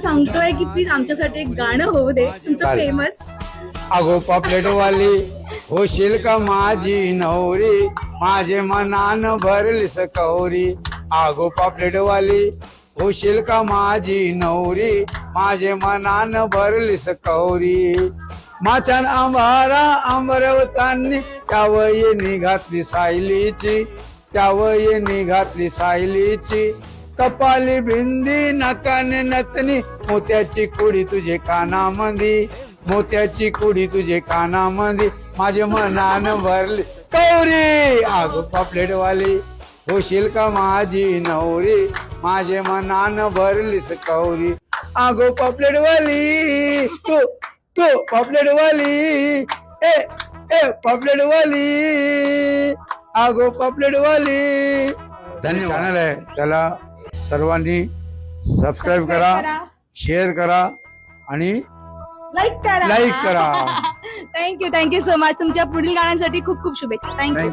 सांगतोय की प्लीज आमच्यासाठी एक गाणं होऊ दे तुमचं चालेल. फेमस. अगो पापलेटवाली होशील का माझी नवरी, माझे मनान भरलीस कवरी. अगो पापलेटवाली होशील का माझी नवरी, माझे मनान भरलीस कवरी. माथ्यान अंबारा अंबरवतानी त्यावर येणी घातली सायलीची, त्यावर येणी घातली सायलीची. कपाली बिंदी नाकाने नतनी, मोत्याची कुडी तुझे कानामंदी, मोत्याची कुडी तुझे कानामंदी. माझे मनान भरली कवरी. अगो पापलेटवाली होशील का माझी नवरी, माझे मनान भरलीस कवरी. अगो पापलेटवाली तू तू पापलेटवाली ए ए पापलेटवाली. अगो पापलेटवाली. धन्यवाद. चॅनल आहे त्याला सर्वांनी सबस्क्राईब करा, शेअर करा आणि लाईक करा. लाईक करा. Thank you so much. तुमच्या पुढील गाण्यांसाठी खूप खूप शुभेच्छा. थँक्यू.